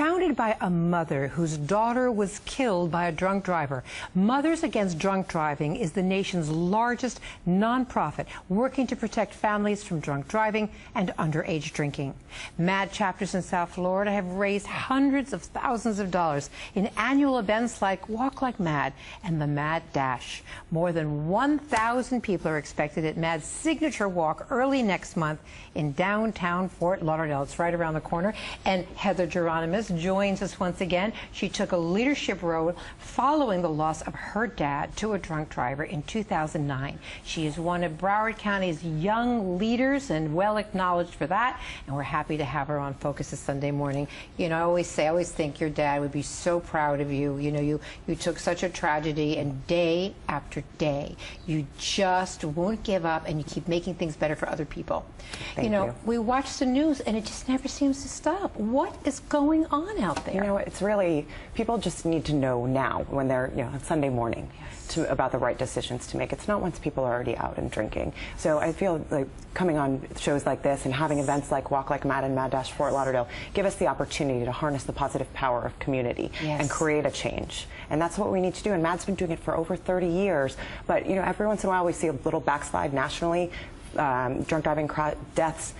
founded by a mother whose daughter was killed by a drunk driver. Mothers Against Drunk Driving is the nation's largest nonprofit working to protect families from drunk driving and underage drinking. MADD chapters in South Florida have raised hundreds of thousands of dollars in annual events like Walk Like MADD and the MADD Dash. More than 1,000 people are expected at MADD's signature walk early next month in downtown Fort Lauderdale. It's right around the corner. And Heather Geronemus joins us once again. She took a leadership role following the loss of her dad to a drunk driver in 2009. She is one of Broward County's young leaders and well acknowledged for that. And we're happy to have her on Focus this Sunday morning. You know, I always think your dad would be so proud of you. You know, you took such a tragedy, and day after day, you just won't give up, and you keep making things better for other people. Thank you. We watch the news, and it just never seems to stop. What is going on out there? You know, it's really, people just need to know now when they're, on Sunday morning. Yes. About the right decisions to make. It's not once people are already out and drinking. So I feel like coming on shows like this and having events like Walk Like MADD and MADD Fort Lauderdale give us the opportunity to harness the positive power of community. Yes. And create a change. And that's what we need to do. And MADD's been doing it for over 30 years. But every once in a while we see a little backslide nationally. Drunk driving deaths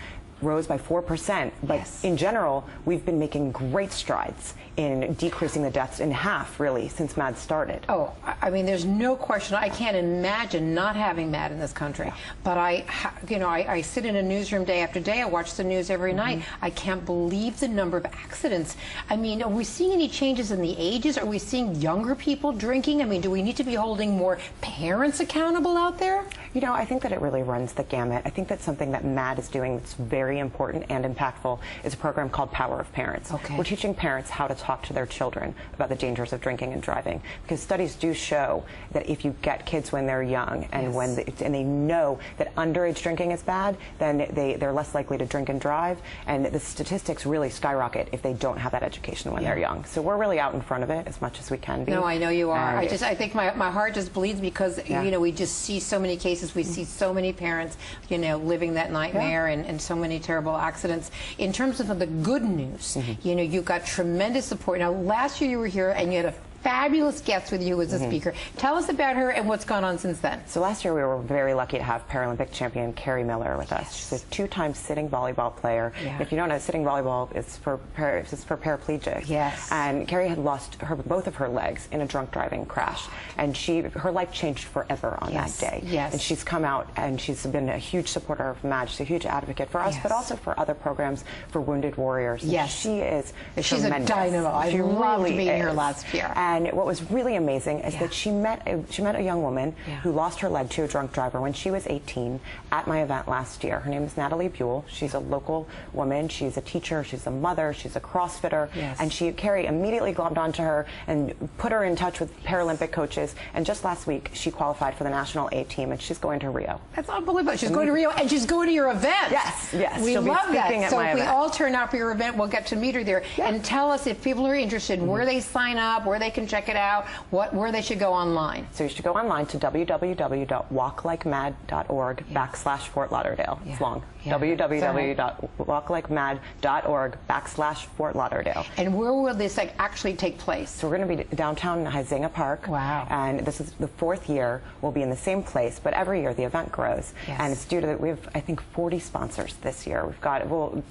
rose by 4%, but yes. In general, we've been making great strides in decreasing the deaths in half, really, since MADD started. Oh, I mean, there's no question. I can't imagine not having MADD in this country. Yeah. But I sit in a newsroom day after day. I watch the news every night. I can't believe the number of accidents. I mean, are we seeing any changes in the ages? Are we seeing younger people drinking? I mean, do we need to be holding more parents accountable out there? I think that it really runs the gamut. I think that's something that MADD is doing that's very important and impactful is a program called Power of Parents. Okay. We're teaching parents how to talk to their children about the dangers of drinking and driving, because studies do show that if you get kids when they're young and yes. and they know that underage drinking is bad, then they're less likely to drink and drive, and the statistics really skyrocket if they don't have that education when they're young. So we're really out in front of it as much as we can be. No, I know you are. I think my heart just bleeds because we just see so many cases. We see so many parents living that nightmare and so many terrible accidents. In terms of the good news, you've got tremendous support. Now, last year you were here and you had a fabulous guest with you as a speaker. Tell us about her and what's gone on since then. So last year we were very lucky to have Paralympic champion Carrie Miller with us. She's a two-time sitting volleyball player. Yeah. If you don't know, sitting volleyball is for paraplegics. Yes. And Carrie had lost both of her legs in a drunk driving crash, and her life changed forever on that day. Yes. And she's come out and she's been a huge supporter of MADD. She's a huge advocate for us, but also for other programs for wounded warriors. Yes. She is tremendous. A dynamo. I loved being here last year. And what was really amazing is that she met a young woman who lost her leg to a drunk driver when she was 18 at my event last year. Her name is Natalie Buell. She's a local woman. She's a teacher. She's a mother. She's a CrossFitter. Yes. And Carrie immediately glommed onto her and put her in touch with Paralympic coaches. And just last week, she qualified for the national A team, and she's going to Rio. That's unbelievable. She's going to Rio, and she's going to your event. Yes, yes. We love that. So if we event. all turn out for your event, we'll get to meet her there. Yeah. And tell us if people are interested, where they sign up, where they can check it out, where they should go online. So you should go online to www.walklikemadd.org/Fort Lauderdale. It's long. www.walklikemadd.org/Fort Lauderdale. And where will this actually take place? So we're going to be downtown Hyzinga Park. Wow. And this is the 4th year. We'll be in the same place, but every year the event grows. Yes. And it's due to we have, I think, 40 sponsors this year. We've got,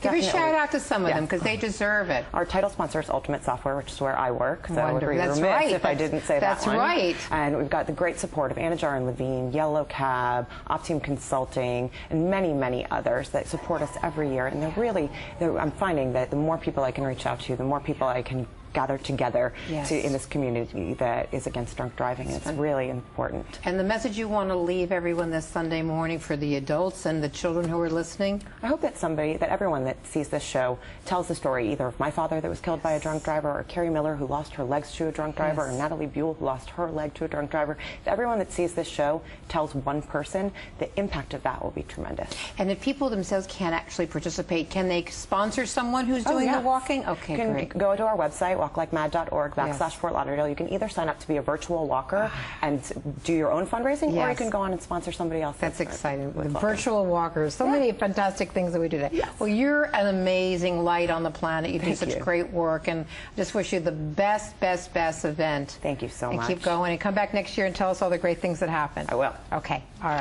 give a shout out to some of them because they deserve it. Our title sponsor is Ultimate Software, which is where I work. So I would be remiss if I didn't say that one. That's right. And we've got the great support of Anna Jar and Levine, Yellow Cab, Opteam Consulting, and many, many others that support us every year. And I'm finding that the more people I can reach out to, the more people I can gather together in this community that is against drunk driving. It's really important. And the message you want to leave everyone this Sunday morning for the adults and the children who are listening? I hope that everyone that sees this show tells the story either of my father that was killed by a drunk driver, or Carrie Miller who lost her legs to a drunk driver, or Natalie Buell who lost her leg to a drunk driver. If everyone that sees this show tells one person, the impact of that will be tremendous. And if people themselves can't actually participate, can they sponsor someone who's doing the walking? Okay, you can go to our website, walklikemad.org/Fort Lauderdale. You can either sign up to be a virtual walker and do your own fundraising, or you can go on and sponsor somebody else. That's exciting. With virtual walkers. So many fantastic things that we do today. Well, you're an amazing light on the planet. You do such great work, and I just wish you the best event. Thank you so much. And keep going, and come back next year and tell us all the great things that happen. I will. Okay. All right.